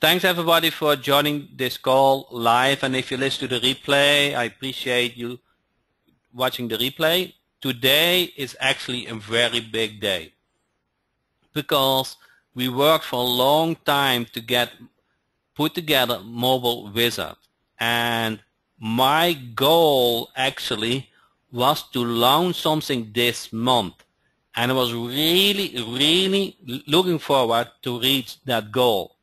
Thanks everybody for joining this call live, and if you listen to the replay, I appreciate you watching the replay. Today is actually a very big day because we worked for a long time to put together Mobile Wizard, and my goal actually was to launch something this month, and I was really looking forward to reach that goal.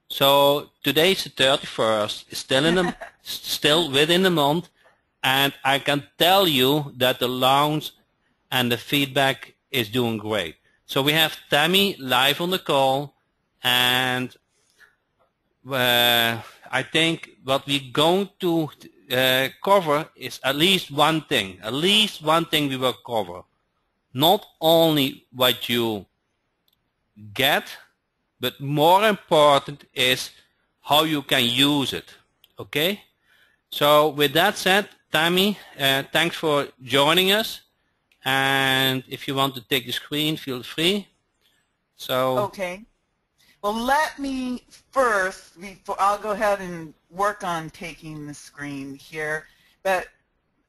So today's the 31st, still within the month, and I can tell you that the launch and the feedback is doing great. So we have Tammy live on the call, and I think what we're going to cover is at least one thing. At least one thing we will cover. Not only what you get, but more important is how you can use it. Okay? So with that said, Tammy, thanks for joining us. And if you want to take the screen, feel free. So okay. Well, let me first, before I'll go ahead and work on taking the screen here, but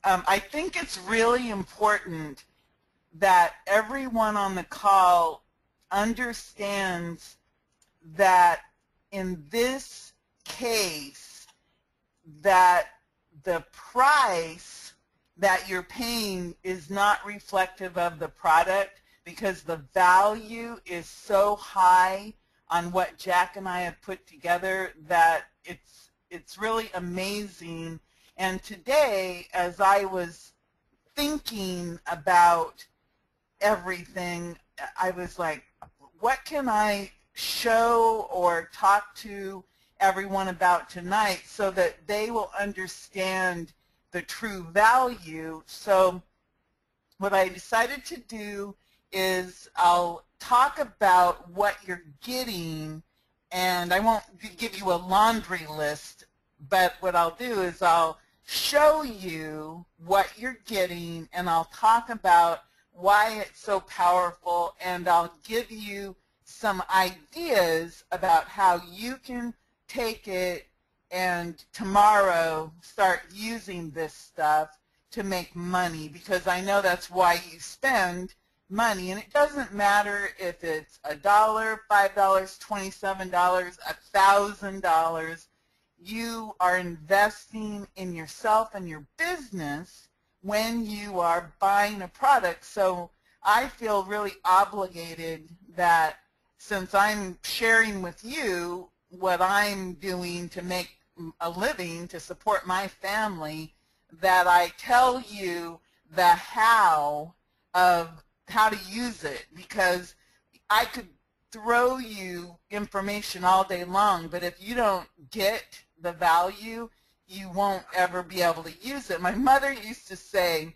I think it's really important that everyone on the call understands that in this case that the price that you're paying is not reflective of the product, because the value is so high on what Jack and I have put together that it's really amazing. And today, as I was thinking about everything, I was like, what can I show or talk to everyone about tonight so that they will understand the true value? So what I decided to do is I'll talk about what you're getting, and I won't give you a laundry list, but what I'll do is I'll show you what you're getting, and I'll talk about why it's so powerful, and I'll give you some ideas about how you can take it and tomorrow start using this stuff to make money, because I know that's why you spend money. And it doesn't matter if it's $1, $5, $27, $1,000. You are investing in yourself and your business when you are buying a product. So I feel really obligated that since I'm sharing with you what I'm doing to make a living to support my family, that I tell you the how of how to use it, because I could throw you information all day long, but if you don't get the value, you won't ever be able to use it. My mother used to say,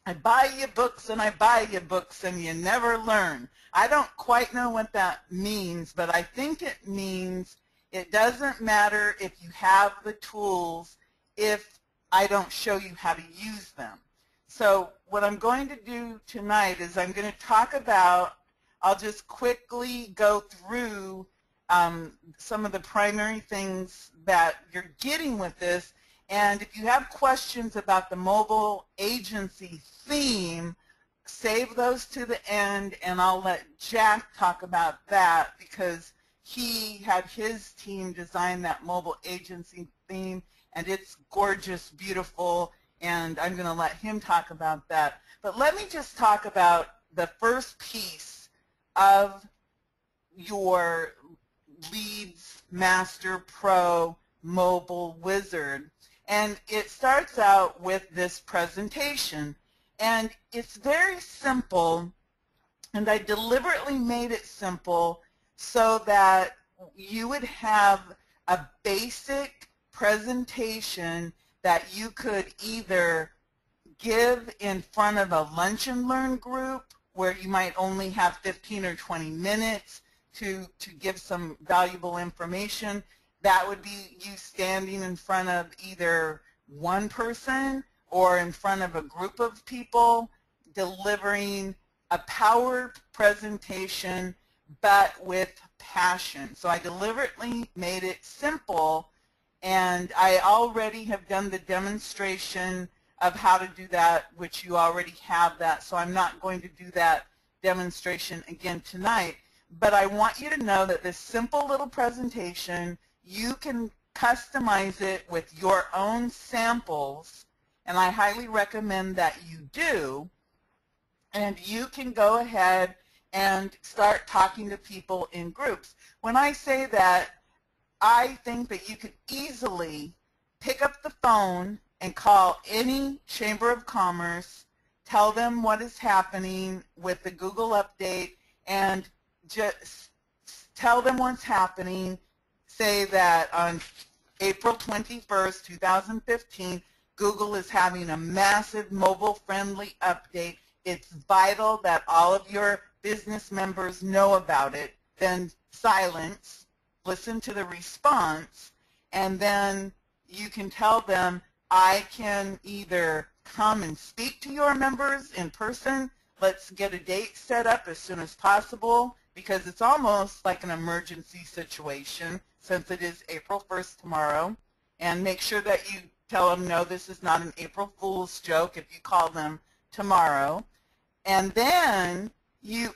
I buy you books and I buy you books and you never learn. I don't quite know what that means, but I think it means it doesn't matter if you have the tools if I don't show you how to use them. So what I'm going to do tonight is I'm going to talk about, I'll just quickly go through some of the primary things that you're getting with this. And if you have questions about the mobile agency theme, save those to the end, and I'll let Jack talk about that, because he had his team design that mobile agency theme, and it's gorgeous, beautiful, and I'm going to let him talk about that. But let me just talk about the first piece of your Leads Master Pro Mobile Wizard. And it starts out with this presentation. And it's very simple, and I deliberately made it simple so that you would have a basic presentation that you could either give in front of a lunch and learn group where you might only have 15 or 20 minutes to give some valuable information. That would be you standing in front of either one person or in front of a group of people delivering a power presentation, but with passion. So I deliberately made it simple, and I already have done the demonstration of how to do that, which you already have that, so I'm not going to do that demonstration again tonight. But I want you to know that this simple little presentation, you can customize it with your own samples, and I highly recommend that you do. And you can go ahead and start talking to people in groups. When I say that, I think that you could easily pick up the phone and call any Chamber of Commerce, tell them what is happening with the Google update, and just tell them what's happening. Say that on April 21st, 2015, Google is having a massive mobile-friendly update. It's vital that all of your business members know about it. Then silence, listen to the response, and then you can tell them, I can either come and speak to your members in person. Let's get a date set up as soon as possible, because it's almost like an emergency situation since it is April 1st tomorrow. And make sure that you tell them, no, this is not an April Fool's joke if you call them tomorrow. And then you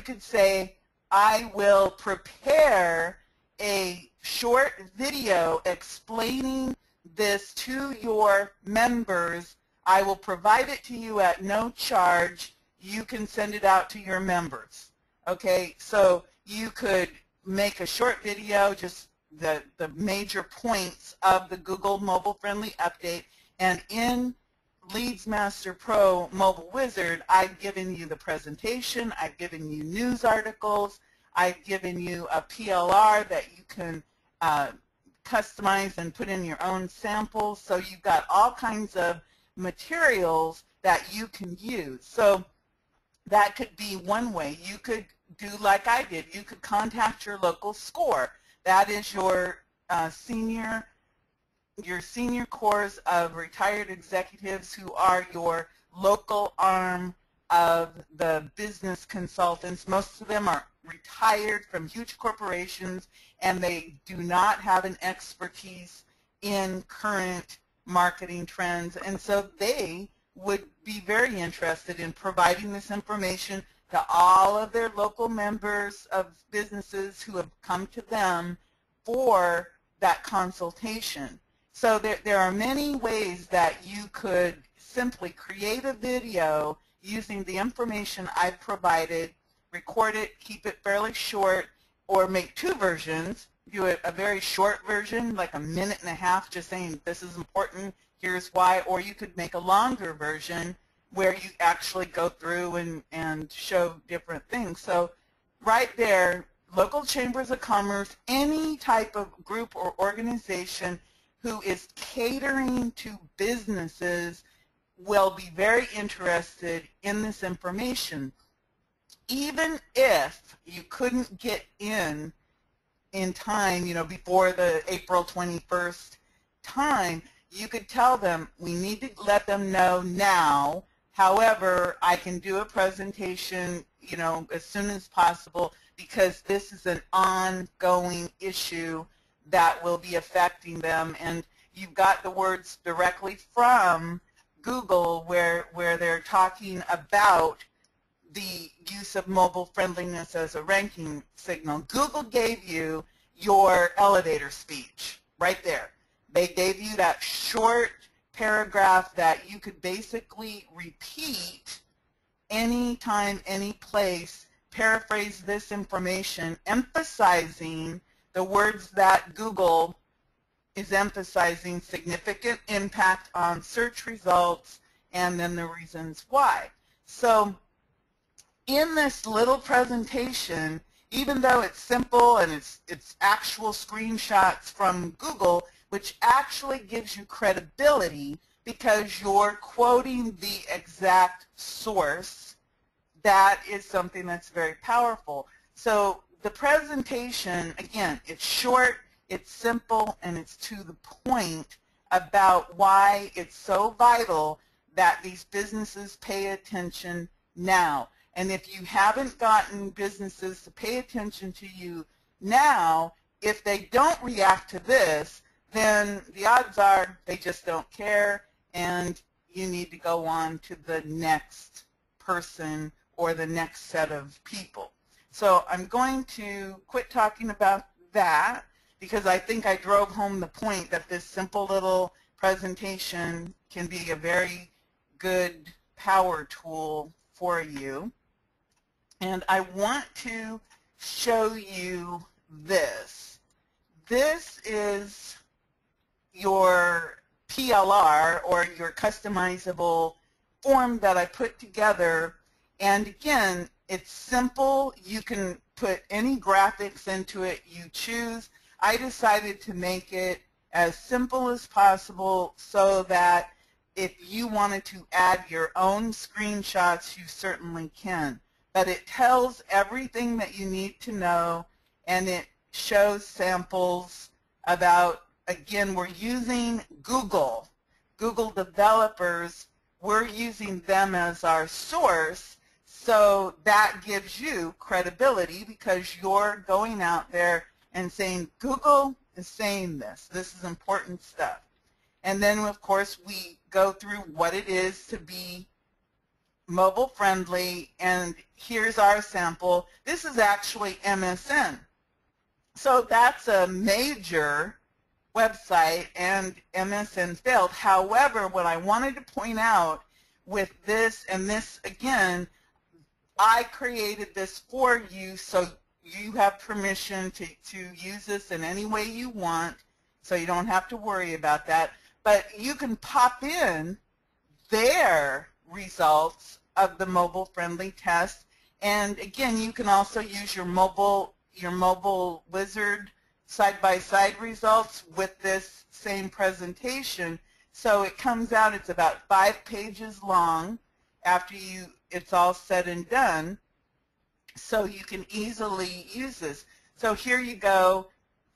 could say, I will prepare a short video explaining this to your members. I will provide it to you at no charge. You can send it out to your members. Okay, so you could make a short video, just the major points of the Google Mobile Friendly Update, and in Leads Master Pro Mobile Wizard, I've given you the presentation, I've given you news articles, I've given you a PLR that you can customize and put in your own samples. So you've got all kinds of materials that you can use. So that could be one way. You could do like I did. You could contact your local SCORE. That is your senior corps of retired executives who are your local arm of the business consultants. Most of them are retired from huge corporations, and they do not have an expertise in current marketing trends, and so they would be very interested in providing this information to all of their local members of businesses who have come to them for that consultation. So there are many ways that you could simply create a video using the information I've provided, record it, keep it fairly short, or make two versions. Do a very short version, like a minute and a half, just saying this is important, here's why, or you could make a longer version where you actually go through and show different things. So right there, local chambers of commerce, any type of group or organization who is catering to businesses will be very interested in this information. Even if you couldn't get in time, before the April 21st time, you could tell them, we need to let them know now. However, I can do a presentation, as soon as possible, because this is an ongoing issue that will be affecting them. And you've got the words directly from Google where they're talking about the use of mobile friendliness as a ranking signal. Google gave you your elevator speech right there. They gave you that short paragraph that you could basically repeat anytime, any place, paraphrase this information, emphasizing the words that Google is emphasizing: significant impact on search results, and then the reasons why. So in this little presentation, even though it's simple and it's actual screenshots from Google, which actually gives you credibility because you're quoting the exact source, that is something that's very powerful. So the presentation, again, it's short, it's simple, and it's to the point about why it's so vital that these businesses pay attention now. And if you haven't gotten businesses to pay attention to you Now, if they don't react to this, then the odds are they just don't care, and you need to go on to the next person or the next set of people. So I'm going to quit talking about that because I think I drove home the point that this simple little presentation can be a very good power tool for you. And I want to show you this. This is your PLR, or your customizable form that I put together. And again, it's simple. You can put any graphics into it you choose. I decided to make it as simple as possible so that if you wanted to add your own screenshots, you certainly can. But it tells everything that you need to know, and it shows samples about, again, we're using Google developers. We're using them as our source, so that gives you credibility because you're going out there and saying, Google is saying this. This is important stuff. And then, of course, we go through what it is to be mobile friendly, and here's our sample. This is actually MSN. So that's a major website, and MSN failed. However, what I wanted to point out with this, and this again, I created this for you so you have permission to use this in any way you want, so you don't have to worry about that. But you can pop in their results of the mobile-friendly test, and again, you can also use your mobile wizard side-by-side results with this same presentation. So it comes out, it's about 5 pages long after it's all said and done, so you can easily use this. So here you go.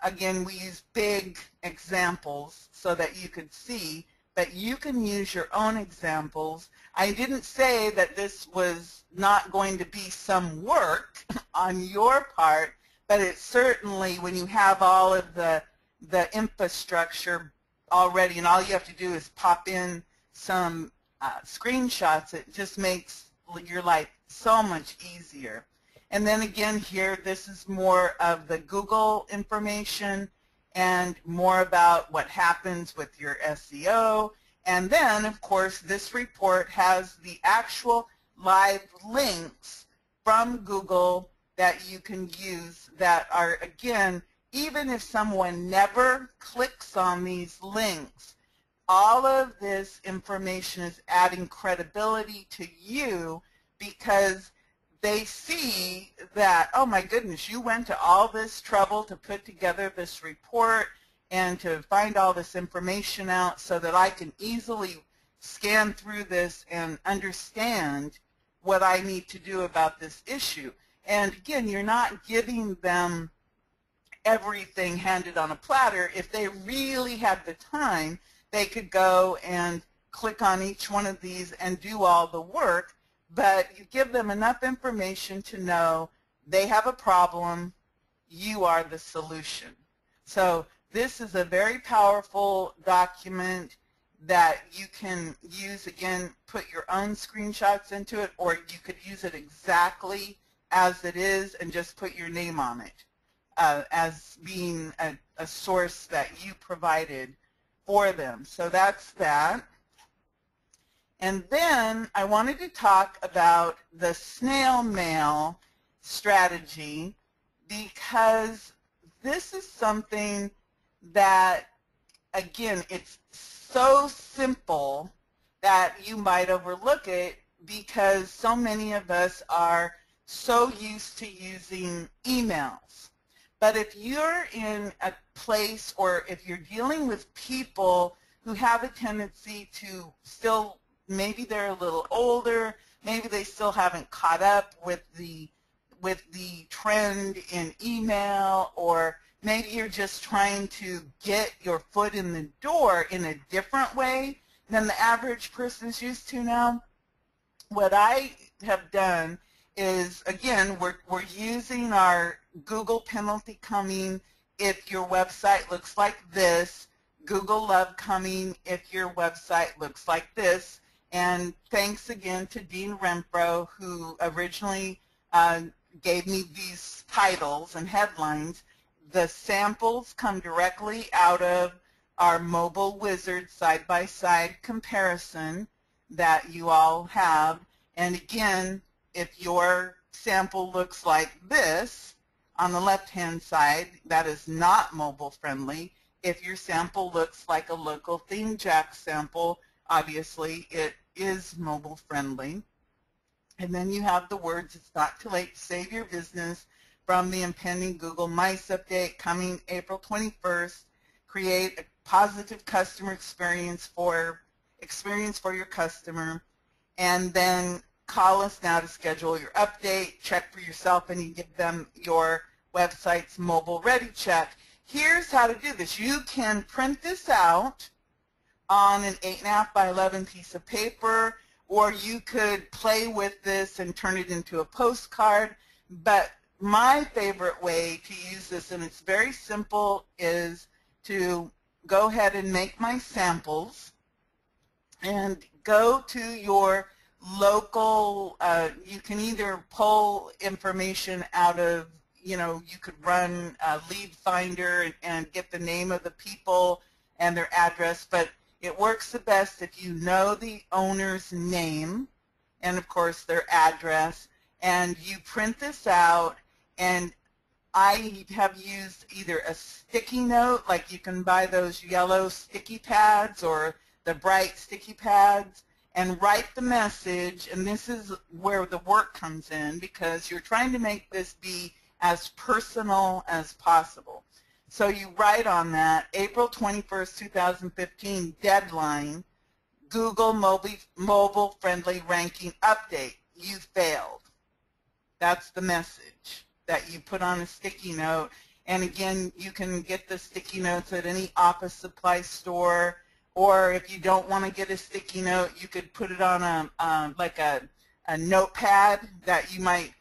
Again, we use big examples so that you could see, but you can use your own examples. I didn't say that this was not going to be some work on your part, but it certainly, when you have all of the infrastructure already and all you have to do is pop in some screenshots, it just makes your life so much easier. And then again here, this is more of the Google information and more about what happens with your SEO. And then, of course, this report has the actual live links from Google that you can use that are, again, even if someone never clicks on these links, all of this information is adding credibility to you because they see that, oh my goodness, you went to all this trouble to put together this report and to find all this information out so that I can easily scan through this and understand what I need to do about this issue. And again, you're not giving them everything handed on a platter. If they really had the time, they could go and click on each one of these and do all the work, but you give them enough information to know they have a problem, you are the solution. So this is a very powerful document that you can use. Again, put your own screenshots into it, or you could use it exactly as it is and just put your name on it as being a source that you provided for them. So that's that. And then I wanted to talk about the snail mail strategy, because this is something that, again, it's so simple that you might overlook it because so many of us are so used to using emails. But if you're in a place, or if you're dealing with people who have a tendency to still, maybe they're a little older, maybe they still haven't caught up with the trend in email, or maybe you're just trying to get your foot in the door in a different way than the average person is used to now. What I have done is, again, we're using our Google penalty coming if your website looks like this, Google love coming if your website looks like this. And thanks again to Dean Renfro, who originally gave me these titles and headlines. The samples come directly out of our Mobile Wizard side-by-side comparison that you all have. And again, if your sample looks like this on the left-hand side, that is not mobile friendly. If your sample looks like a local theme jack sample, obviously it is mobile friendly. And then you have the words, it's not too late to save your business from the impending Google Mice update coming April 21st. Create a positive customer experience for your customer. And then call us now to schedule your update. Check for yourself and you give them your website's mobile ready check. Here's how to do this. You can print this out on an 8.5 by 11 piece of paper, or you could play with this and turn it into a postcard. But my favorite way to use this, and it's very simple, is to go ahead and make my samples and go to your local, you can either pull information out of, you could run a lead finder and get the name of the people and their address, but it works the best if you know the owner's name and, of course, their address, and you print this out. And I have used either a sticky note, like you can buy those yellow sticky pads or the bright sticky pads, and write the message. And this is where the work comes in, because you're trying to make this be as personal as possible. So you write on that, April 21st, 2015, deadline, Google mobile friendly ranking update. You failed. That's the message that you put on a sticky note. And again, you can get the sticky notes at any office supply store, or if you don't want to get a sticky note, you could put it on a notepad that you might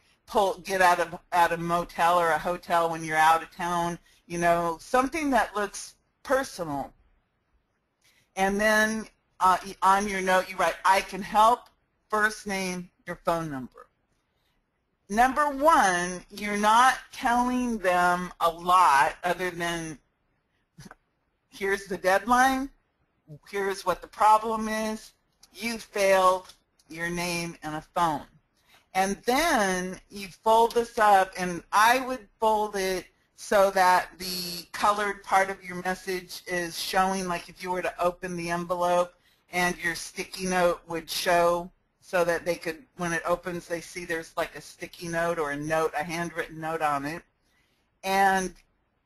get out of a motel or a hotel when you're out of town, something that looks personal. And then on your note you write, I can help, first name, your phone number. Number one, you're not telling them a lot other than here's the deadline, here's what the problem is, you failed, your name and a phone. And then you fold this up, and I would fold it so that the colored part of your message is showing, like if you were to open the envelope and your sticky note would show, so that they could, when it opens, they see there's like a sticky note or a note, a handwritten note on it. And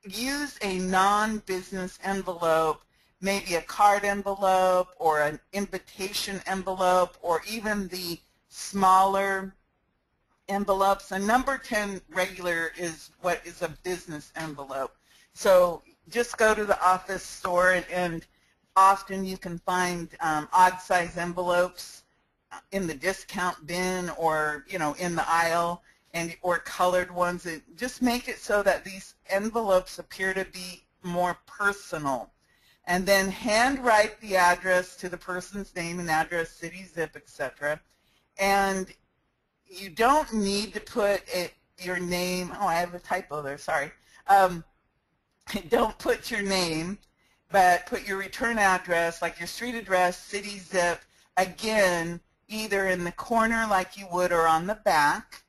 use a non-business envelope, maybe a card envelope or an invitation envelope, or even the smaller envelopes. A number 10 regular is what is a business envelope. So just go to the office store, and often you can find odd size envelopes in the discount bin or in the aisle, or colored ones. Just make it so that these envelopes appear to be more personal. And then handwrite the address to the person's name and address, city, zip, etc. And you don't need to put your name. Oh, I have a typo there, sorry. Don't put your name, but put your return address, like your street address, city, zip, again, either in the corner like you would or on the back.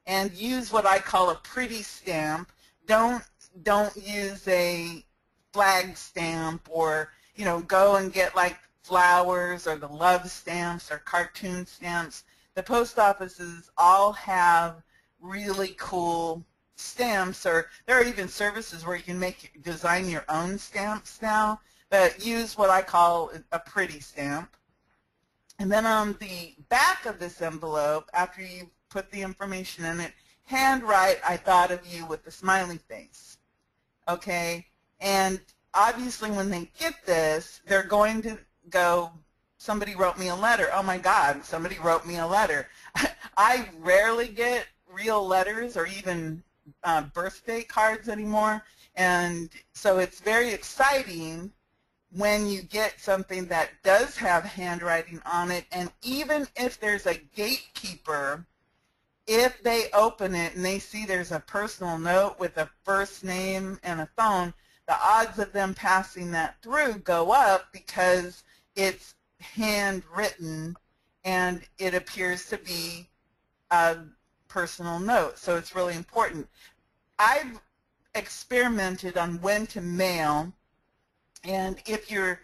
And use what I call a pretty stamp. Don't use a flag stamp, or go and get like flowers or the love stamps or cartoon stamps. The post offices all have really cool stamps, or there are even services where you can design your own stamps now, but use what I call a pretty stamp. And then on the back of this envelope, after you put the information in it, handwrite, I thought of you, with the smiley face. Okay? And obviously when they get this, they're going to go, somebody wrote me a letter. Oh my God, somebody wrote me a letter. I rarely get real letters or even birthday cards anymore, and so it's very exciting when you get something that does have handwriting on it, and even if there's a gatekeeper, if they open it and they see there's a personal note with a first name and a phone, the odds of them passing that through go up because it's handwritten and it appears to be a personal note. So it's really important. I've experimented on when to mail, and if you're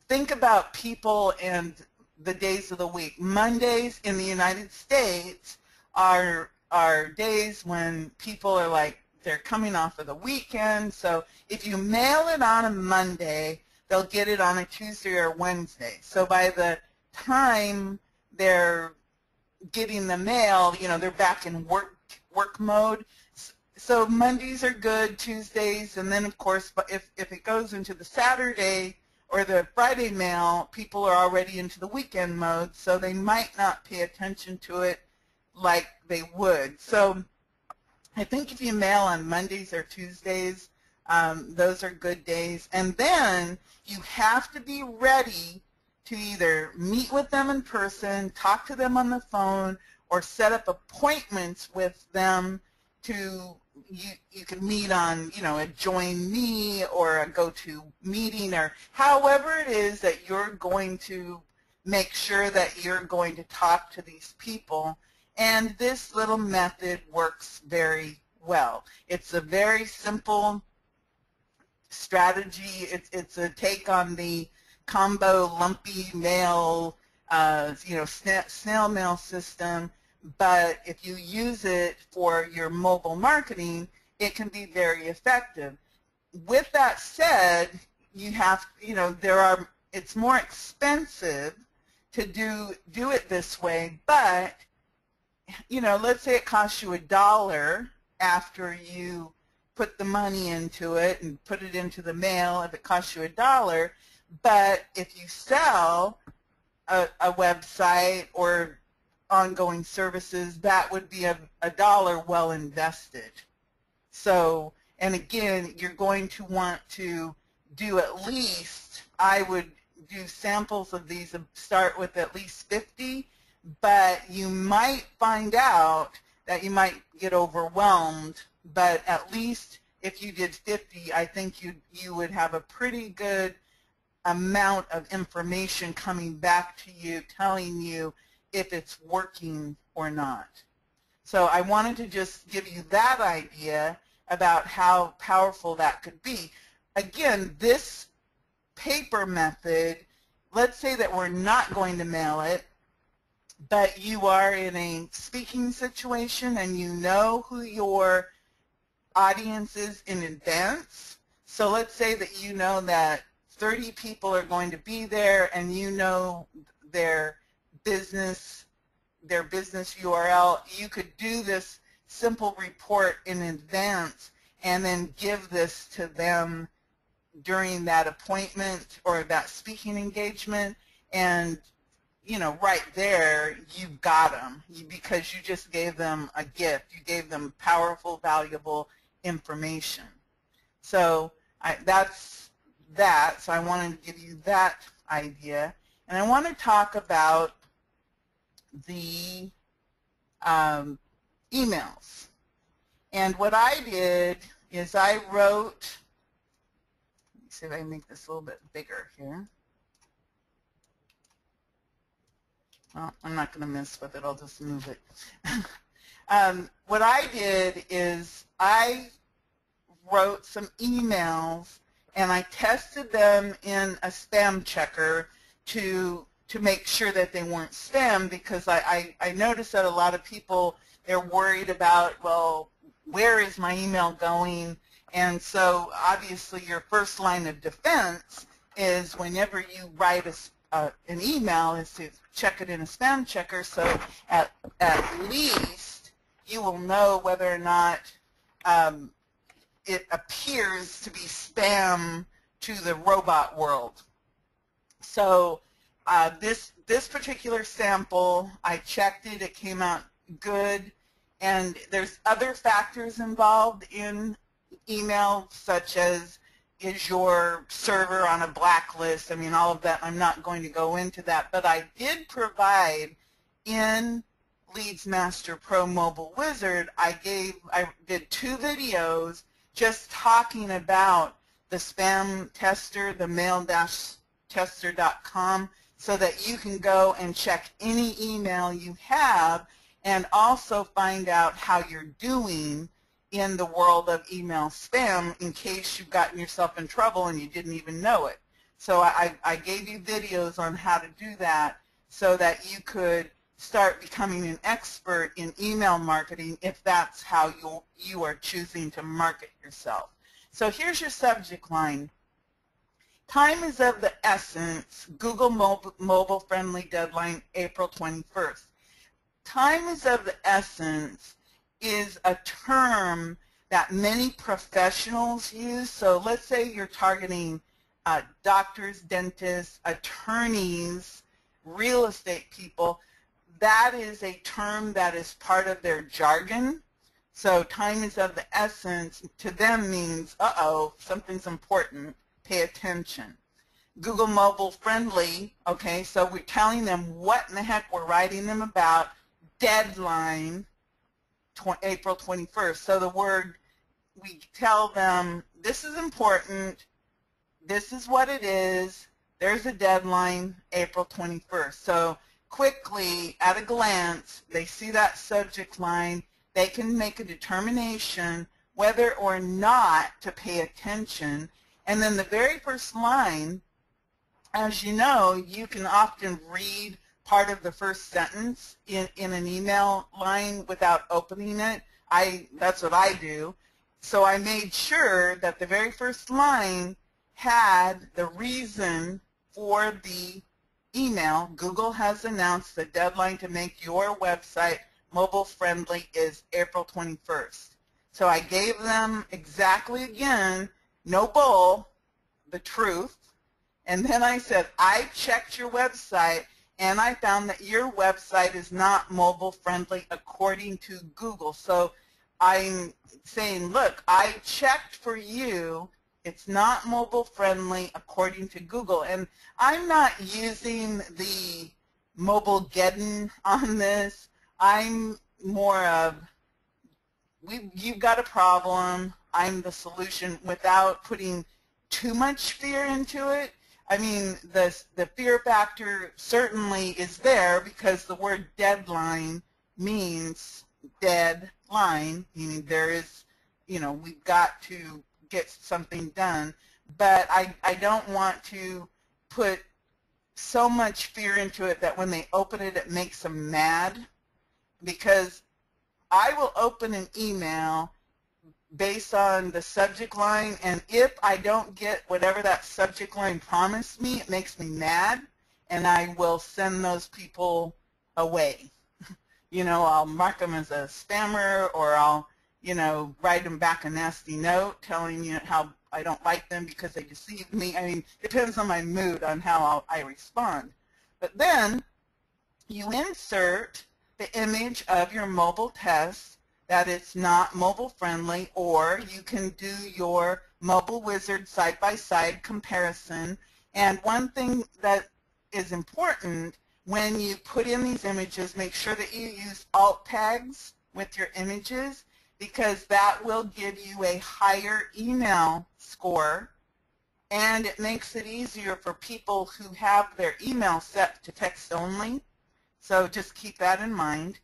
think about people and the days of the week. Mondays in the United States are days when people are like, they're coming off of the weekend. So if you mail it on a Monday, they'll get it on a Tuesday or Wednesday. So by the time they're getting the mail, you know, they're back in work mode. So Mondays are good, Tuesdays, and then of course if it goes into the Saturday or the Friday mail, people are already into the weekend mode, so they might not pay attention to it like they would. So I think if you mail on Mondays or Tuesdays, those are good days. And then you have to be ready to either meet with them in person, talk to them on the phone, or set up appointments with them to, you can meet on, you know, a Join Me or a go-to meeting, or however it is that you're going to make sure that you're going to talk to these people. And this little method works very well. It's a very simple strategy. It's a take on the combo lumpy mail, you know, snail mail system. But if you use it for your mobile marketing, it can be very effective. With that said, you have, you know, it's more expensive to do it this way, but, you know, let's say it costs you $1 after you put the money into it and put it into the mail, if it costs you $1, but if you sell a website or ongoing services, that would be a dollar well invested. So, and again, you're going to want to do at least, I would do samples of these and start with at least 50, but you might find out that you might get overwhelmed, but at least if you did 50, I think you would have a pretty good amount of information coming back to you, telling you if it's working or not. So I wanted to just give you that idea about how powerful that could be. Again, this paper method, let's say that we're not going to mail it, but you are in a speaking situation and you know who your audience is in advance. So let's say that you know that 30 people are going to be there and you know their business URL. You could do this simple report in advance and then give this to them during that appointment or that speaking engagement, and you know, right there you've got them because you just gave them a gift. You gave them powerful, valuable information. So that's that. So I wanted to give you that idea, and I want to talk about the emails. And what I did is I wrote, let me see if I can make this a little bit bigger here. Well, I'm not going to mess with it. I'll just move it. What I did is I wrote some emails and I tested them in a spam checker to make sure that they weren't spam, because I noticed that a lot of people, they're worried about, well, where is my email going? And so obviously your first line of defense is whenever you write an email is to check it in a spam checker, so at least you will know whether or not it appears to be spam to the robot world. So This particular sample, I checked it. It came out good. And there's other factors involved in email, such as, is your server on a blacklist? I mean, all of that. I'm not going to go into that. But I did provide in Leads Master Pro Mobile Wizard, I did 2 videos just talking about the spam tester, the mail-tester.com, so that you can go and check any email you have and also find out how you're doing in the world of email spam in case you've gotten yourself in trouble and you didn't even know it. So I gave you videos on how to do that so that you could start becoming an expert in email marketing if that's how you are choosing to market yourself. So here's your subject line. Time is of the essence. Google mobile friendly deadline April 21st. Time is of the essence is a term that many professionals use. So let's say you're targeting doctors, dentists, attorneys, real estate people. That is a term that is part of their jargon. So time is of the essence to them means, uh-oh, something's important, pay attention. Google mobile friendly, okay, so we're telling them what in the heck we're writing them about, deadline, April 21st. So the word, we tell them this is important, this is what it is, there's a deadline, April 21st. So quickly, at a glance, they see that subject line, they can make a determination whether or not to pay attention. And then the very first line, as you know, you can often read part of the first sentence in an email line without opening it. That's what I do. So I made sure that the very first line had the reason for the email. Google has announced the deadline to make your website mobile friendly is April 21st. So I gave them exactly, again, no bull, the truth. And then I said, I checked your website and I found that your website is not mobile friendly according to Google. So I'm saying, look, I checked for you. It's not mobile friendly according to Google. And I'm not using the mobile-geddon on this. I'm more of, you've got a problem, I'm the solution, without putting too much fear into it. I mean, the fear factor certainly is there because the word deadline means deadline, meaning there is, you know, we've got to get something done. But I don't want to put so much fear into it that when they open it, it makes them mad, because I will open an email based on the subject line, and if I don't get whatever that subject line promised me, it makes me mad, and I will send those people away. You know, I'll mark them as a spammer, or I'll, you know, write them back a nasty note telling you how I don't like them because they deceived me. I mean, it depends on my mood on how I respond. But then you insert the image of your mobile test, that it's not mobile friendly, or you can do your Mobile Wizard side-by-side comparison. And one thing that is important when you put in these images, make sure that you use alt tags with your images, because that will give you a higher email score, and it makes it easier for people who have their email set to text only. So just keep that in mind.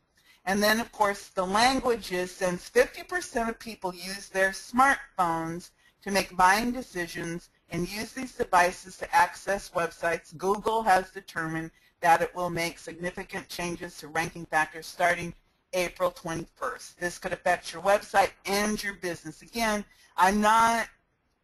And then, of course, the languages, since 50% of people use their smartphones to make buying decisions and use these devices to access websites, Google has determined that it will make significant changes to ranking factors starting April 21st. This could affect your website and your business. Again, I'm not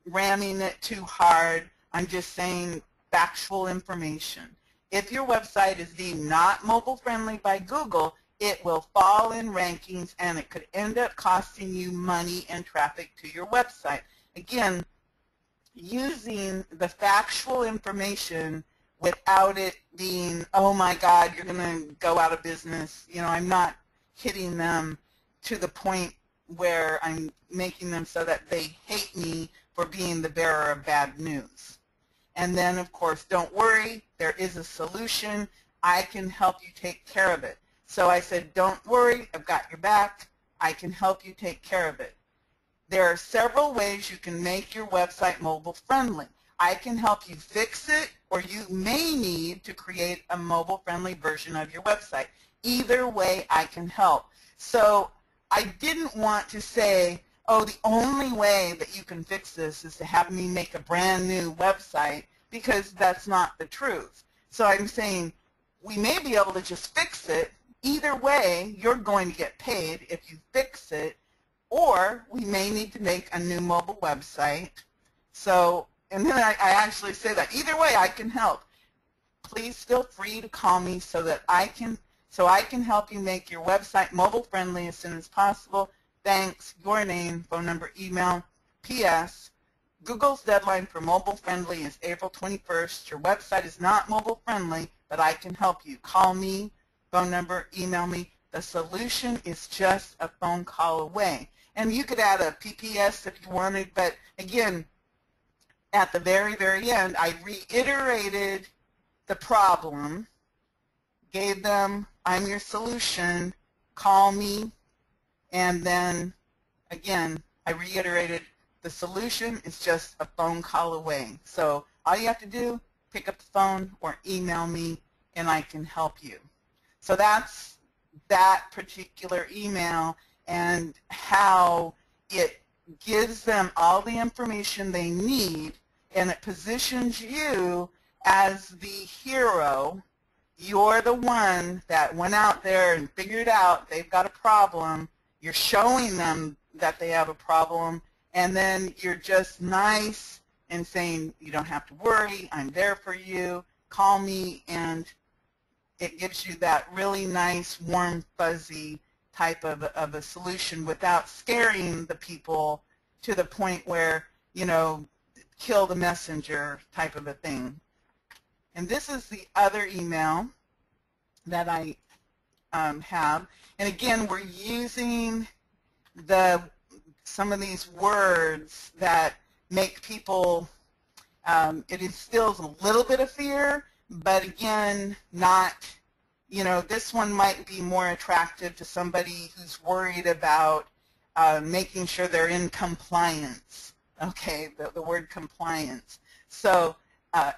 ramming it too hard. I'm just saying factual information. If your website is deemed not mobile friendly by Google, it will fall in rankings, and it could end up costing you money and traffic to your website. Again, using the factual information without it being, oh my God, you're going to go out of business. You know, I'm not hitting them to the point where I'm making them so that they hate me for being the bearer of bad news. And then, of course, don't worry, there is a solution. I can help you take care of it. So I said, don't worry, I've got your back. I can help you take care of it. There are several ways you can make your website mobile friendly. I can help you fix it, or you may need to create a mobile friendly version of your website. Either way, I can help. So I didn't want to say, oh, the only way that you can fix this is to have me make a brand new website, because that's not the truth. So I'm saying we may be able to just fix it. Either way, you're going to get paid if you fix it, or we may need to make a new mobile website. So, and then I actually say that either way I can help. Please feel free to call me so that I can help you make your website mobile friendly as soon as possible. Thanks. Your name, phone number, email. P.S. Google's deadline for mobile friendly is April 21st. Your website is not mobile friendly, but I can help you. Call me, phone number, email me. The solution is just a phone call away. And you could add a PPS if you wanted, but again, at the very, very end, I reiterated the problem, gave them, I'm your solution, call me, and then, again, I reiterated the solution is just a phone call away. So all you have to do, pick up the phone or email me, and I can help you. So that's that particular email and how it gives them all the information they need, and it positions you as the hero. You're the one that went out there and figured out they've got a problem. You're showing them that they have a problem, and then you're just nice and saying, you don't have to worry, I'm there for you, call me, and it gives you that really nice, warm, fuzzy type of a solution without scaring the people to the point where, you know, kill the messenger type of a thing. And this is the other email that I have. And again, we're using some of these words that make people, it instills a little bit of fear, but again, not, you know, this one might be more attractive to somebody who's worried about making sure they're in compliance. Okay, the word compliance. So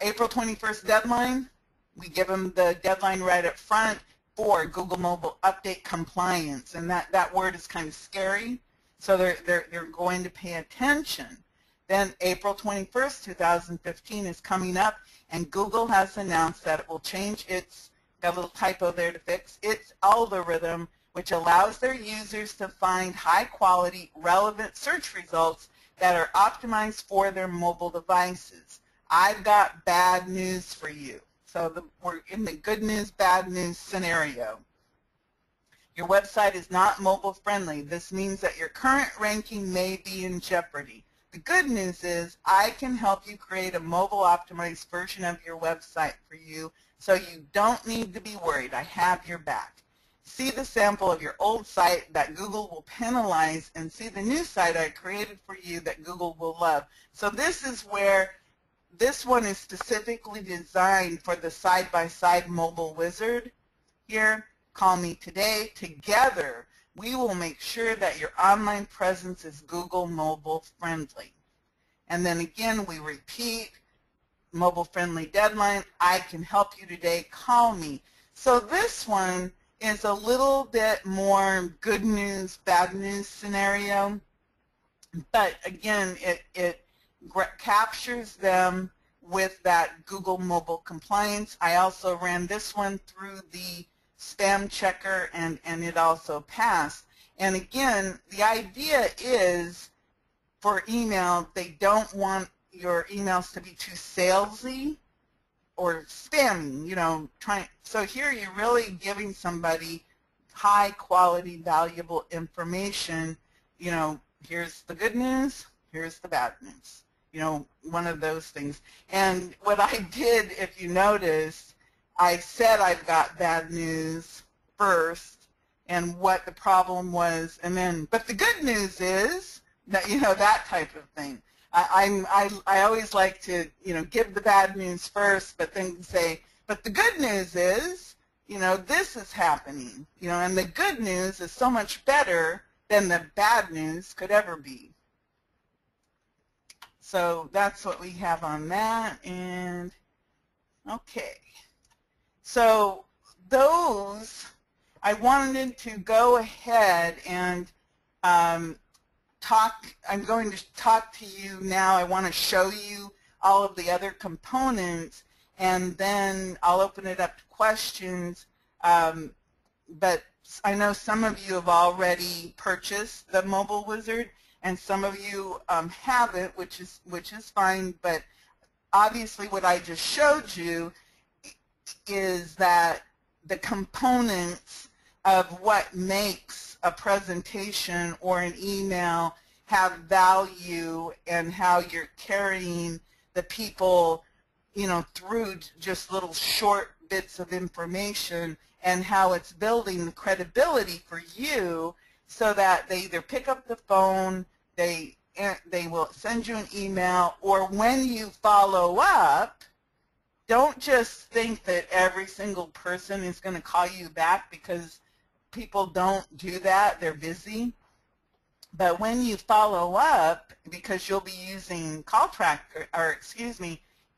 April 21st deadline, we give them the deadline right up front for Google Mobile Update compliance, and that word is kind of scary, so they're going to pay attention. Then April 21st, 2015 is coming up, and Google has announced that it will change its, got a little typo there to fix, its algorithm, which allows their users to find high-quality, relevant search results that are optimized for their mobile devices. I've got bad news for you. So we're in the good news, bad news scenario. Your website is not mobile friendly. This means that your current ranking may be in jeopardy. The good news is I can help you create a mobile optimized version of your website for you, so you don't need to be worried. I have your back. See the sample of your old site that Google will penalize, and see the new site I created for you that Google will love. So this is where this one is specifically designed for the side-by-side mobile wizard. Here, call me today. Together, we will make sure that your online presence is Google mobile friendly. And then again, we repeat, mobile friendly deadline, I can help you today, call me. So this one is a little bit more good news, bad news scenario, but again, it captures them with that Google mobile compliance. I also ran this one through the spam checker, and it also passed. And again, the idea is for email, they don't want your emails to be too salesy or spammy, you know, so here you're really giving somebody high quality, valuable information. You know, here's the good news, here's the bad news. one of those things. And what I did, if you noticed, I said I've got bad news first and what the problem was, and then, but the good news is that, that type of thing. I always like to, give the bad news first, but then say, but the good news is, this is happening, and the good news is so much better than the bad news could ever be. So that's what we have on that, and okay. So those, I wanted to go ahead and I'm going to talk to you now. I want to show you all of the other components, and then I'll open it up to questions. But I know some of you have already purchased the Mobile Wizard, and some of you haven't, which is fine. But obviously, what I just showed you is that the components of what makes a presentation or an email have value, and how you're carrying the people, through just little short bits of information, and how it's building the credibility for you so that they either pick up the phone, they will send you an email, or when you follow up, don't just think that every single person is going to call you back, because people don't do that. They're busy. But when you follow up, because you'll be using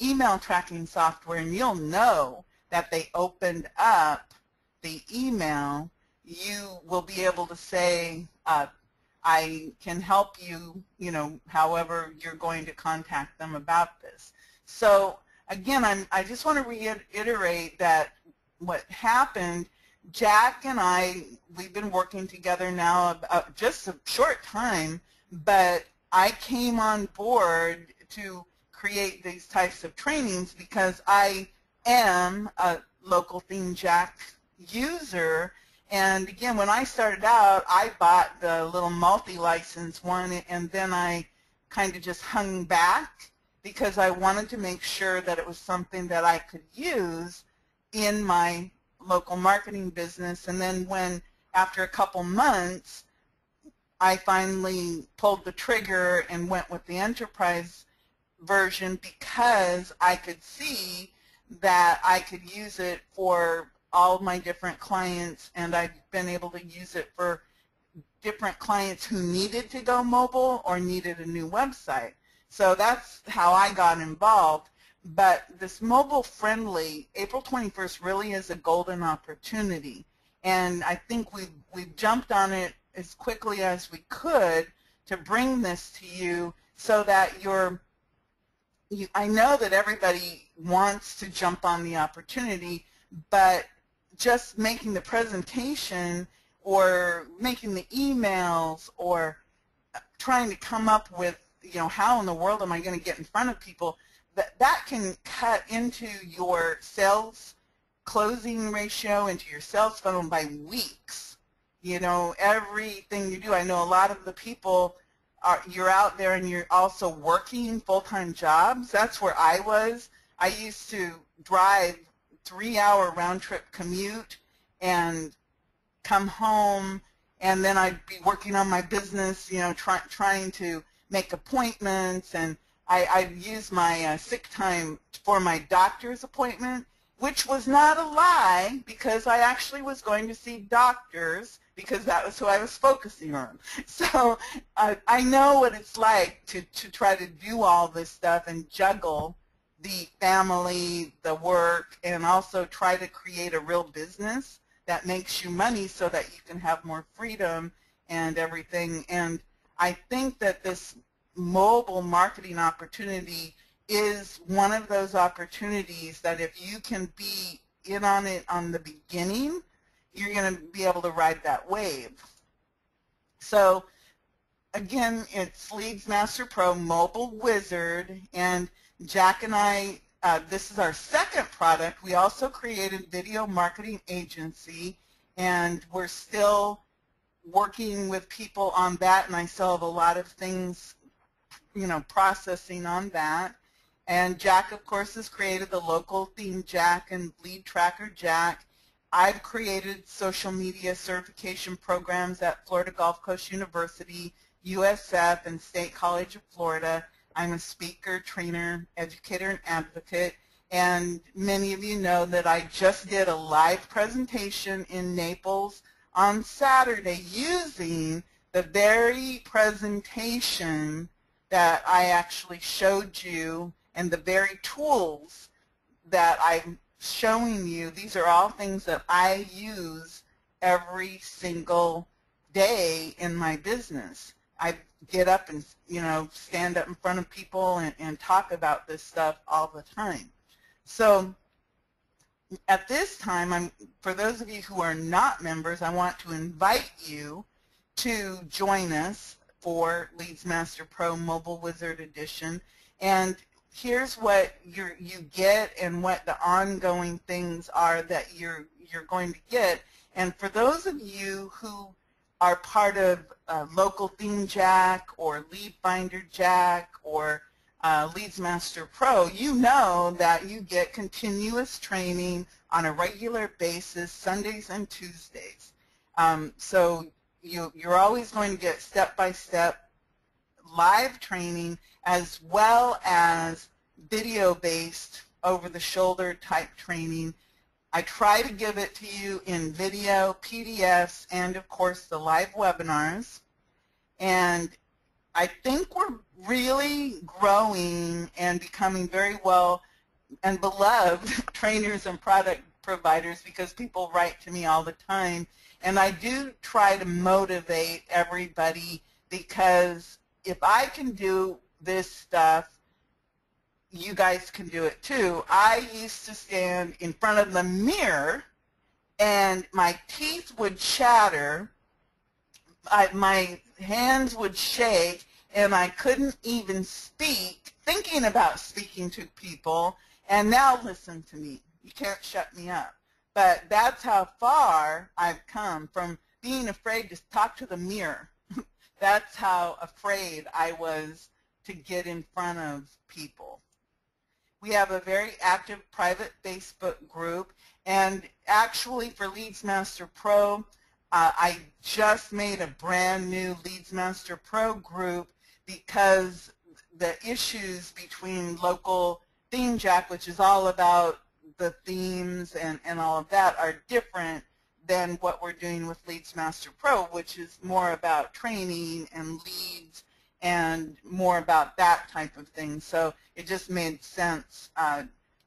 email tracking software, and you'll know that they opened up the email, you will be able to say, I can help you, however you're going to contact them about this. So again, I just want to reiterate that what happened, Jack and we've been working together now just a short time, but I came on board to create these types of trainings because I am a local theme Jack user. And again, when I started out, I bought the little multi-license one, and then I kind of just hung back because I wanted to make sure that it was something that I could use in my local marketing business. And then after a couple months, I finally pulled the trigger and went with the enterprise version, because I could see that I could use it for all of my different clients, and I've been able to use it for different clients who needed to go mobile or needed a new website. So that's how I got involved. But this mobile-friendly, April 21st really is a golden opportunity, and I think we've jumped on it as quickly as we could to bring this to you, so that I know that everybody wants to jump on the opportunity, but just making the presentation or making the emails or trying to come up with, how in the world am I going to get in front of people, that can cut into your sales closing ratio, into your sales funnel by weeks. Everything you do, I know a lot of the people, you're out there and you're also working full-time jobs. That's where I was. I used to drive 3-hour round-trip commute and come home, and then I'd be working on my business, trying to make appointments, and I'd use my sick time for my doctor's appointment, which was not a lie, because I actually was going to see doctors, because that was who I was focusing on. So I know what it's like to try to do all this stuff and juggle the family, the work, and also try to create a real business that makes you money so that you can have more freedom and everything. And I think that this mobile marketing opportunity is one of those opportunities that if you can be in on it on the beginning, you're going to be able to ride that wave. So again, it's Leads Master Pro Mobile Wizard, and Jack and I, this is our second product. We also created Video Marketing Agency, and we're still working with people on that, and I still have a lot of things processing on that. And Jack, of course, has created the local theme Jack and lead tracker Jack. I've created social media certification programs at Florida Gulf Coast University, USF, and State College of Florida. I'm a speaker, trainer, educator, and advocate. And many of you know that I just did a live presentation in Naples on Saturday using the very presentation that I actually showed you and the very tools that I'm showing you. These are all things that I use every single day in my business. I get up and stand up in front of people and talk about this stuff all the time. So at this time, for those of you who are not members, I want to invite you to join us for Leads Master Pro Mobile Wizard Edition. And here's what you get and what the ongoing things are that you're going to get. And for those of you who are part of Local Theme Jack or Lead Finder Jack or Leads Master Pro, you know that you get continuous training on a regular basis, Sundays and Tuesdays. So you're always going to get step-by-step live training as well as video-based, over-the-shoulder type training. I try to give it to you in video, PDFs, and of course the live webinars. And I think we're really growing and becoming very well and beloved trainers and product providers because people write to me all the time. And I do try to motivate everybody because if I can do this stuff, you guys can do it too. I used to stand in front of the mirror and my teeth would chatter, my hands would shake, and I couldn't even speak, thinking about speaking to people. And now listen to me. You can't shut me up. But that's how far I've come from being afraid to talk to the mirror. That's how afraid I was to get in front of people. We have a very active private Facebook group, and actually for Leads Master Pro, I just made a brand new Leads Master Pro group because the issues between Local Theme Jack, which is all about the themes and all of that, are different than what we're doing with Leads Master Pro, which is more about training and leads and more about that type of thing. So it just made sense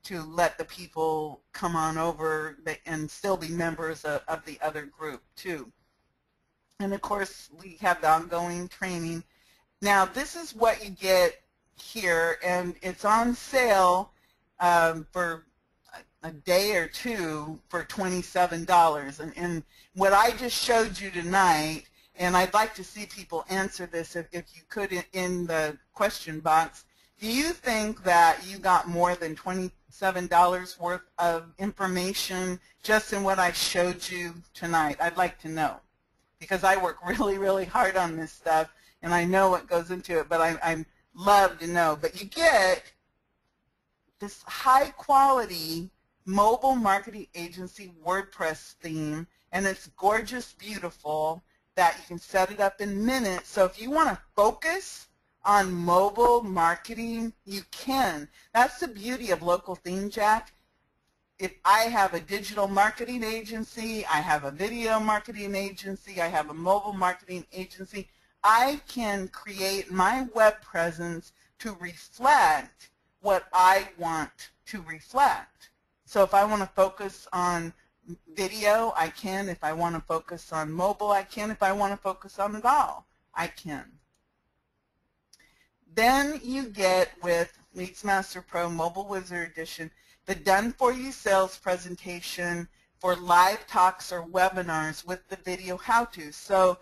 to let the people come on over and still be members of the other group too. And of course we have the ongoing training. Now this is what you get here, and it's on sale for a day or two for $27. And what I just showed you tonight, and I'd like to see people answer this if you could in the question box, do you think that you got more than $27 worth of information just in what I showed you tonight? I'd like to know, because I work really, really hard on this stuff, and I know what goes into it, but I love to know. But you get this high-quality mobile marketing agency WordPress theme, and it's gorgeous, beautiful, that you can set it up in minutes. So if you want to focus on mobile marketing, you can. That's the beauty of Local Theme Jack. If I have a digital marketing agency, I have a video marketing agency, I have a mobile marketing agency, I can create my web presence to reflect what I want to reflect. So if I want to focus on video, I can. If I want to focus on mobile, I can. If I want to focus on it all, I can. Then you get, with Leads Master Pro Mobile Wizard Edition, the done-for-you sales presentation for live talks or webinars with the video how-to. So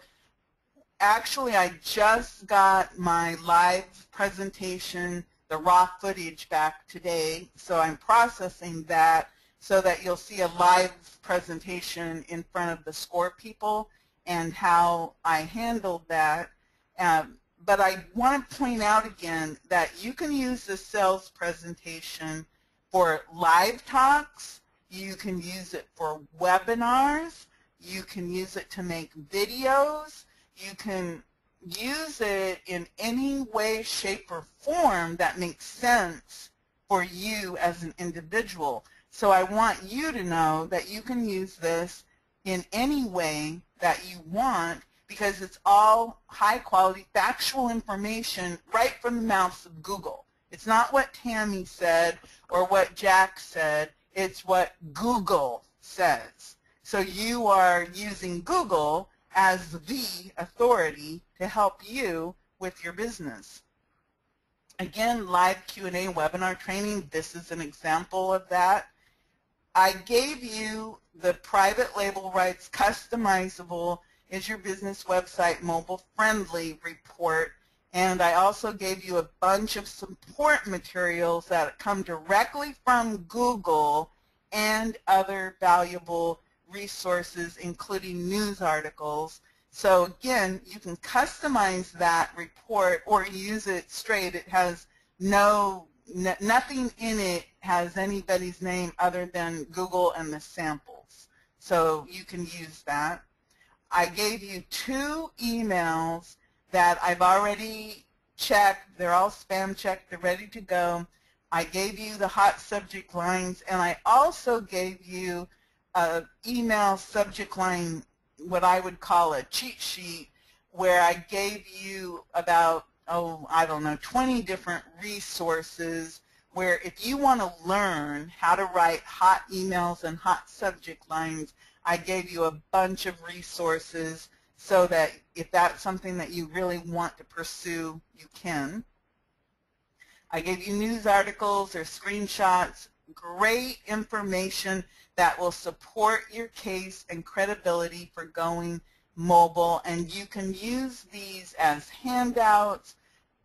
actually, I just got my live presentation, the raw footage, back today, so I'm processing that so that you'll see a live presentation in front of the SCORE people and how I handled that. but I want to point out again that you can use the sales presentation for live talks, you can use it for webinars, you can use it to make videos, you can use it in any way, shape, or form that makes sense for you as an individual. So I want you to know that you can use this in any way that you want, because it's all high quality factual information right from the mouths of Google. It's not what Tammy said or what Jack said, it's what Google says. So you are using Google as the authority to help you with your business. Again, live Q&A webinar training, this is an example of that. I gave you the private label rights customizable is your business website mobile friendly report, and I also gave you a bunch of support materials that come directly from Google and other valuable resources, including news articles. So again, you can customize that report or use it straight. It has nothing in it has anybody's name other than Google and the samples. So you can use that. I gave you 2 emails that I've already checked. They're all spam checked. They're ready to go. I gave you the hot subject lines, and I also gave you an email subject line, what I would call a cheat sheet, where I gave you about, I don't know, 20 different resources where if you want to learn how to write hot emails and hot subject lines, I gave you a bunch of resources so that if that's something that you really want to pursue, you can. I gave you news articles or screenshots, great information that will support your case and credibility for going mobile, and you can use these as handouts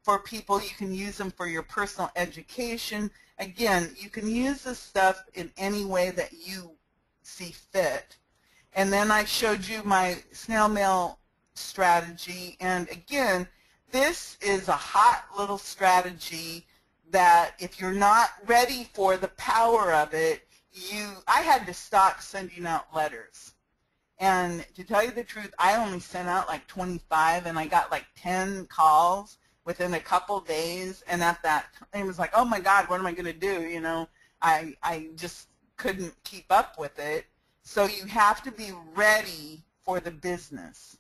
for people. You can use them for your personal education. Again, you can use this stuff in any way that you see fit. And then I showed you my snail mail strategy, and again, this is a hot little strategy that if you're not ready for the power of it, I had to stop sending out letters. And to tell you the truth, I only sent out like 25, and I got like 10 calls within a couple days, and at that time it was like, oh my God, what am I going to do? You know, I just couldn't keep up with it. So you have to be ready for the business.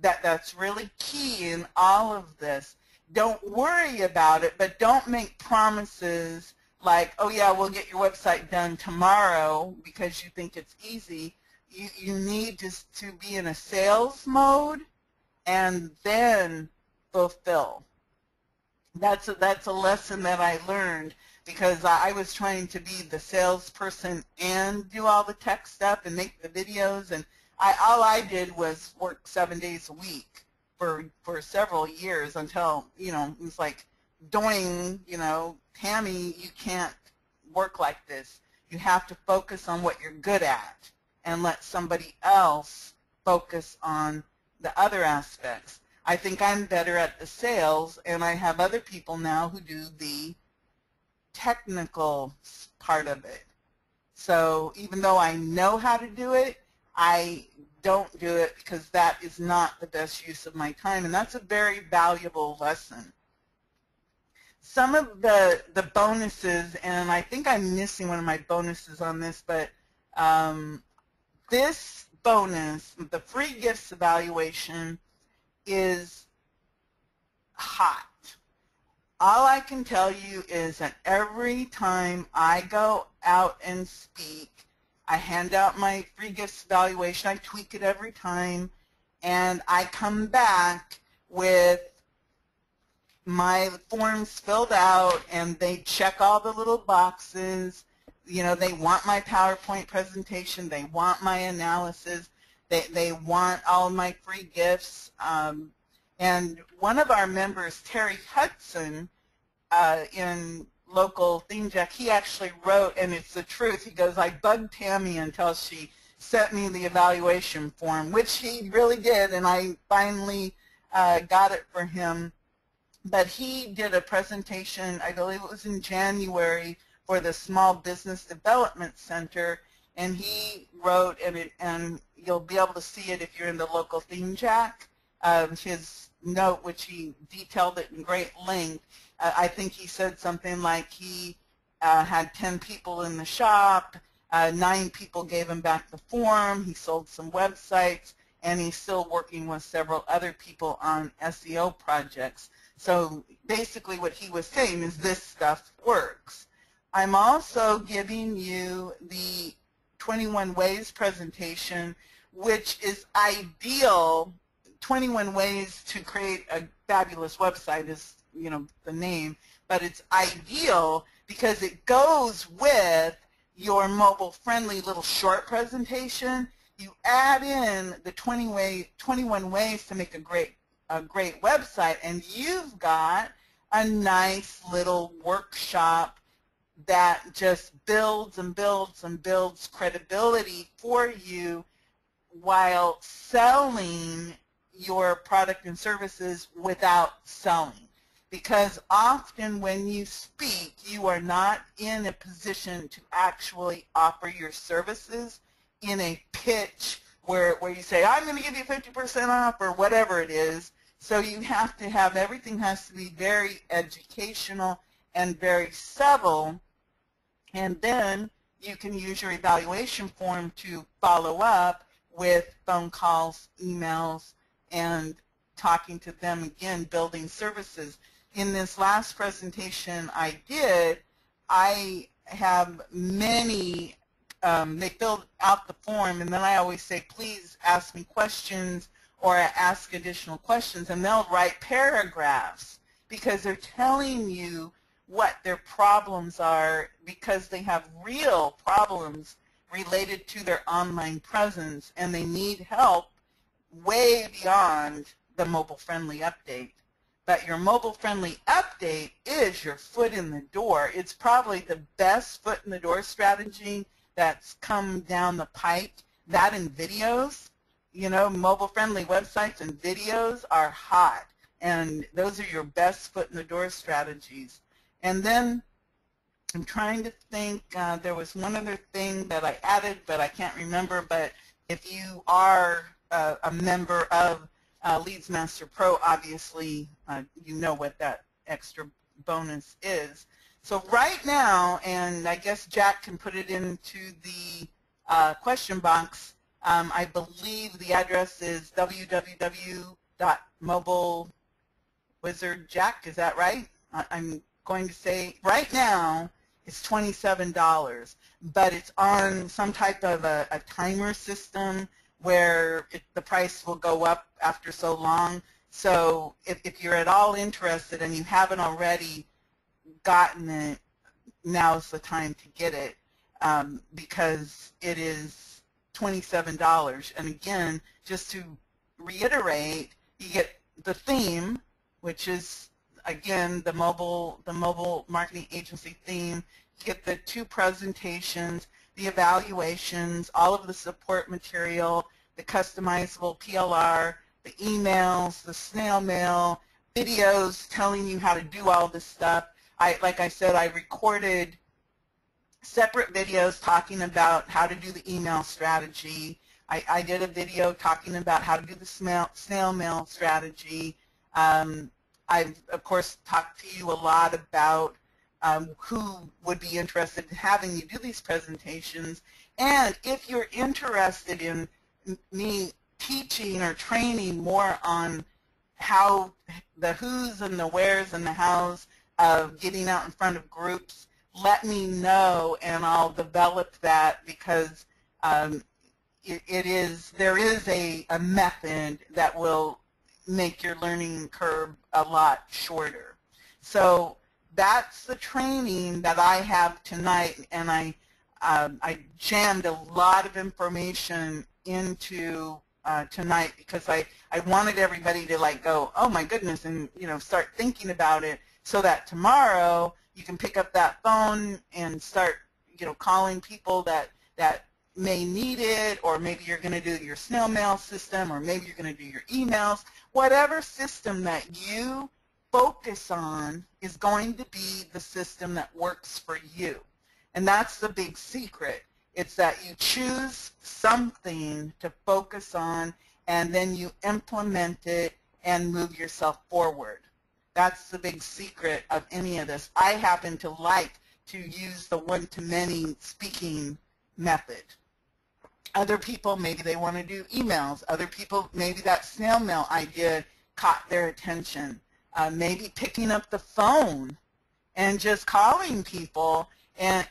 That's really key in all of this. Don't worry about it, but don't make promises like, oh yeah, we'll get your website done tomorrow because you think it's easy. You need to be in a sales mode and then fulfill. That's a lesson that I learned, because I was trying to be the salesperson and do all the tech stuff and make the videos, and all I did was work 7 days a week for several years until, you know, it was like, doing, you know, Tammy, you can't work like this. You have to focus on what you're good at and let somebody else focus on the other aspects. I think I'm better at the sales, and I have other people now who do the technical part of it. So even though I know how to do it, I don't do it because that is not the best use of my time, and that's a very valuable lesson. Some of the bonuses, and I think I'm missing one of my bonuses on this, but this bonus, the free gifts evaluation, is hot. All I can tell you is that every time I go out and speak, I hand out my free gifts evaluation. I tweak it every time, and I come back with my forms filled out, and they check all the little boxes. You know, they want my PowerPoint presentation. They want my analysis. They want all my free gifts. And one of our members, Terry Hudson, in local Theme Jack, he actually wrote, and it's the truth, he goes, I bugged Tammy until she sent me the evaluation form, which he really did, and I finally got it for him. but he did a presentation, I believe it was in January, for the Small Business Development Center, and he wrote, and you'll be able to see it if you're in the local theme jack, his note, which he detailed it in great length. I think he said something like he had 10 people in the shop, 9 people gave him back the form, he sold some websites, and he's still working with several other people on SEO projects. So basically what he was saying is this stuff works. I'm also giving you the 21 Ways presentation, which is ideal. 21 Ways to Create a Fabulous Website is, the name, but it's ideal because it goes with your mobile-friendly little short presentation. You add in the 21 ways to make a great website, and you've got a nice little workshop that just builds and builds and builds credibility for you while selling your product and services without selling. Because often when you speak, you are not in a position to actually offer your services in a pitch where you say, I'm going to give you 50% off or whatever it is. So you have to have, everything has to be very educational and very subtle. And then you can use your evaluation form to follow up with phone calls, emails, and talking to them again, building services. In this last presentation I did, I have many, they filled out the form, and then I always say, please ask me questions or ask additional questions, and they'll write paragraphs because they're telling you what their problems are, because they have real problems related to their online presence, and they need help way beyond the mobile-friendly update. But your mobile-friendly update is your foot in the door. It's probably the best foot in the door strategy that's come down the pike. That and videos, mobile-friendly websites and videos are hot, and those are your best foot in the door strategies. And then I'm trying to think, there was one other thing that I added, but I can't remember. But if you are a member of Leads Master Pro, obviously you know what that extra bonus is. So right now, and I guess Jack can put it into the question box, I believe the address is www.mobilewizardjack, is that right? I'm going to say right now it's $27, but it's on some type of a timer system where the price will go up after so long. So if you're at all interested and you haven't already gotten it, now's the time to get it, because it is $27. And again, just to reiterate, you get the theme, which is again the mobile marketing agency theme. You get the 2 presentations, the evaluations, all of the support material, the customizable PLR, the emails, the snail mail, videos telling you how to do all this stuff. Like I said, I recorded separate videos talking about how to do the email strategy. I did a video talking about how to do the snail mail strategy. I've, of course, talked to you a lot about who would be interested in having you do these presentations. And if you're interested in me teaching or training more on how the who's and the where's and the how's of getting out in front of groups, let me know and I'll develop that, because there is a method that will make your learning curve a lot shorter. So that's the training that I have tonight, and I jammed a lot you into tonight because I wanted everybody to like go, oh my goodness, and start thinking about it, so that tomorrow you can pick up that phone and start calling people that may need it, or maybe you're going to do your snail mail system, or maybe you're going to do your emails, whatever system that you focus on is going to be the system that works for you. And that's the big secret. It's that you choose something to focus on and then you implement it and move yourself forward. That's the big secret of any of this. I happen to like to use the one-to-many speaking method. Other people, maybe they want to do emails. Other people, maybe that snail mail idea caught their attention. Maybe picking up the phone and just calling people and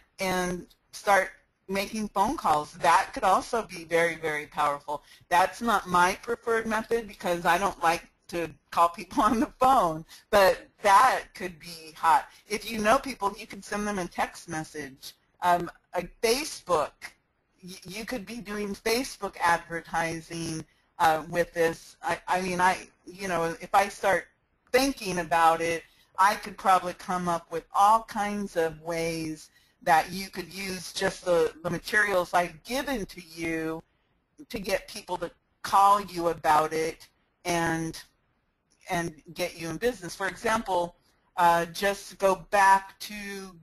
start making phone calls. That could also be very, very powerful. That's not my preferred method because I don't like to call people on the phone, but that could be hot. If you know people, you can send them a text message. Facebook, you could be doing Facebook advertising with this. I mean, if I start thinking about it, I could probably come up with all kinds of ways that you could use just the materials I've given to you to get people to call you about it and get you in business. For example, just go back to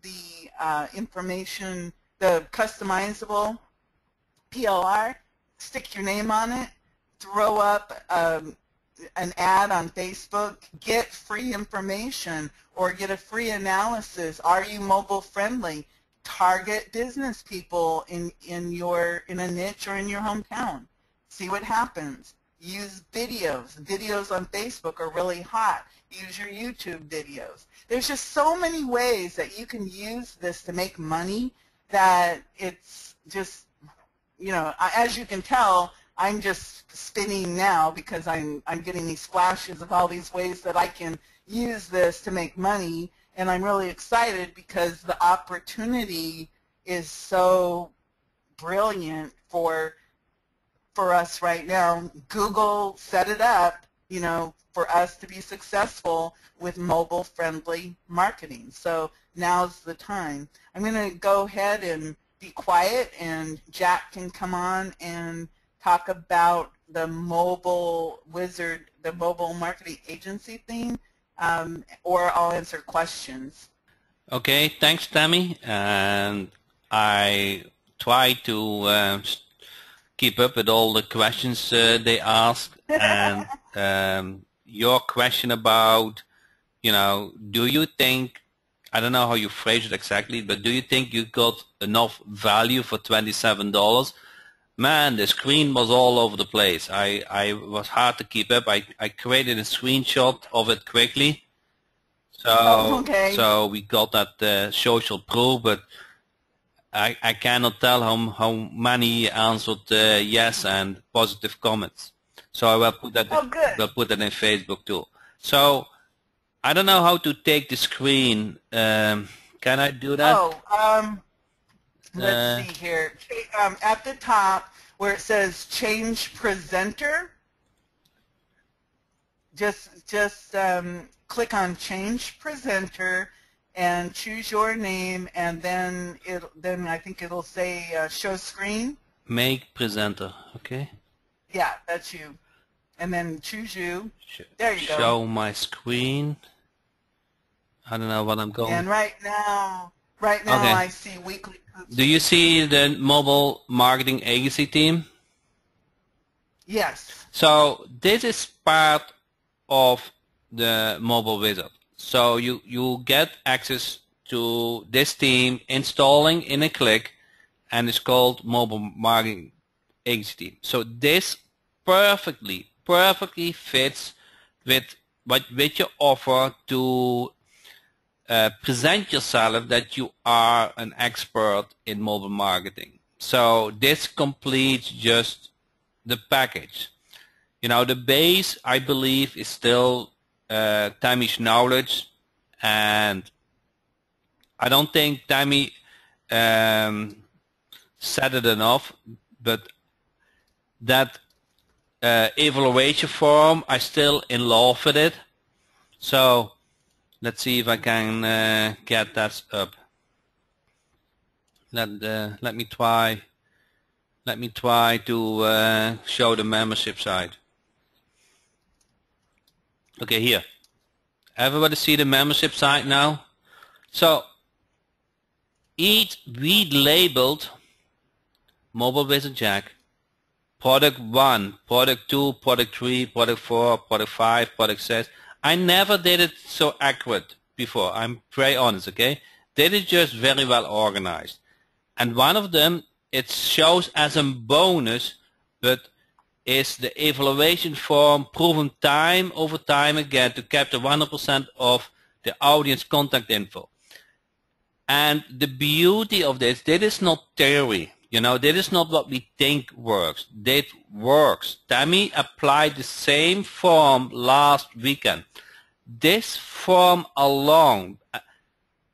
the information, the customizable PLR, stick your name on it, throw up an ad on Facebook, get free information or get a free analysis. Are you mobile friendly? Target business people in a niche or in your hometown. See what happens. Use videos. Videos on Facebook are really hot. Use your YouTube videos. There's just so many ways that you can use this to make money that it's just, as you can tell, I'm just spinning now because I'm getting these flashes of all these ways that I can use this to make money, and I'm really excited because the opportunity is so brilliant for us right now. Google set it up, for us to be successful with mobile-friendly marketing. So now's the time. I'm going to go ahead and be quiet, and Jack can come on and talk about the mobile wizard, the mobile marketing agency thing, or I'll answer questions. Okay, thanks, Tammy. And I try to keep up with all the questions they ask. And your question about, do you think, I don't know how you phrase it exactly, but do you think you got enough value for $27? Man, the screen was all over the place. I was hard to keep up. I created a screenshot of it quickly. So we got that social proof, but I cannot tell how many answered yes and positive comments. So I will put that in Facebook too. So I don't know how to take the screen. Can I do that? Let's see here. At the top where it says change presenter, just click on change presenter and choose your name, and then I think it'll say show screen. Make presenter, okay. Yeah, that's you. And then choose you. There you go. Show my screen. I don't know what I'm going. And right now okay. I see weekly. Do you see the mobile marketing agency team? Yes. So this is part of the mobile wizard. So you get access to this team installing in a click, and it's called mobile marketing agency team. So this perfectly fits with your offer to present yourself that you are an expert in mobile marketing. So this completes just the package. The base, I believe, is still Tammy's knowledge, and I don't think Tammy said it enough, but that evaluation form, I still in love with it. So let's see if I can get that up. Let me try to show the membership side. Okay, here. Everybody see the membership site now? So we labeled Mobile Wizard Jack, product 1, product 2, product 3, product 4, product 5, product 6. I never did it so accurate before. I'm very honest, okay? They did just very well organized. And one of them, it shows as a bonus, but is the evaluation form proven time over time again to capture 100% of the audience contact info. And the beauty of this is not theory. You know, this is not what we think works. That works. Tammy applied the same form last weekend. This form alone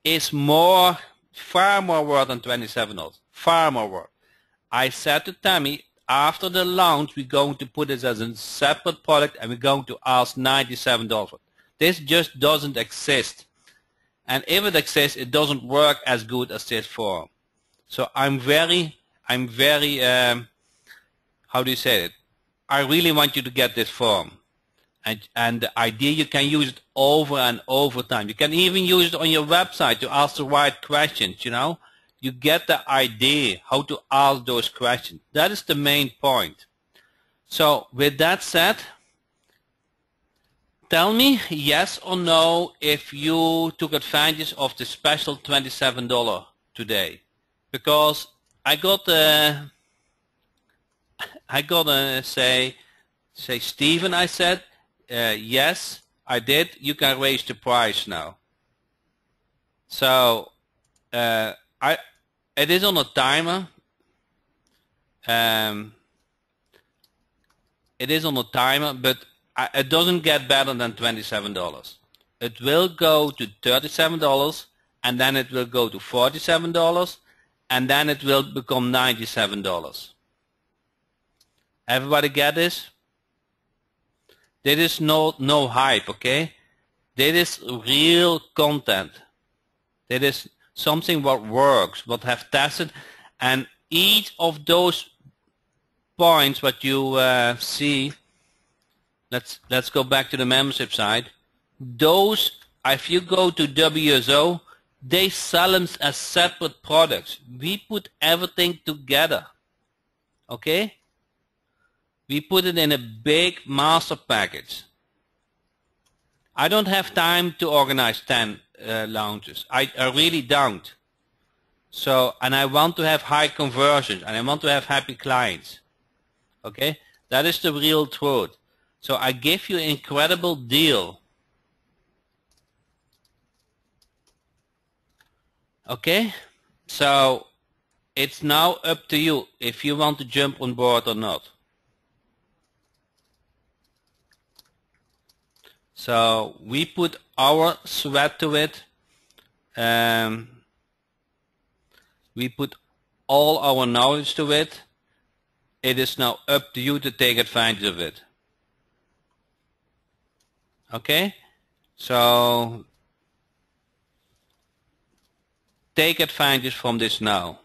is far more work than $27. Far more work. I said to Tammy, after the launch, we're going to put this as a separate product and we're going to ask $97. This just doesn't exist. And if it exists, it doesn't work as good as this form. So I'm very, how do you say it? I really want you to get this form. And the idea, you can use it over and over time. You can even use it on your website to ask the right questions, you know. You get the idea how to ask those questions. That is the main point. So with that said, tell me yes or no if you took advantage of the special $27 today. Because I got say Stephen, I said, yes, I did. You can raise the price now. So it is on a timer. It is on a timer, but it doesn't get better than $27. It will go to $37, and then it will go to $47, and then it will become $97. Everybody get this? This is no hype, okay? This is real content. This is something what works, what have tested, and each of those points what you see, let's go back to the membership side. Those, if you go to WSO, they sell them as separate products. We put everything together, okay? We put it in a big master package. I don't have time to organize 10 launches. I really don't. So, and I want to have high conversions, and I want to have happy clients. Okay, that is the real truth. So I give you an incredible deal. Okay, so it's now up to you if you want to jump on board or not. So we put our sweat to it. We put all our knowledge to it. It is now up to you to take advantage of it. Okay? So take advantage from this now.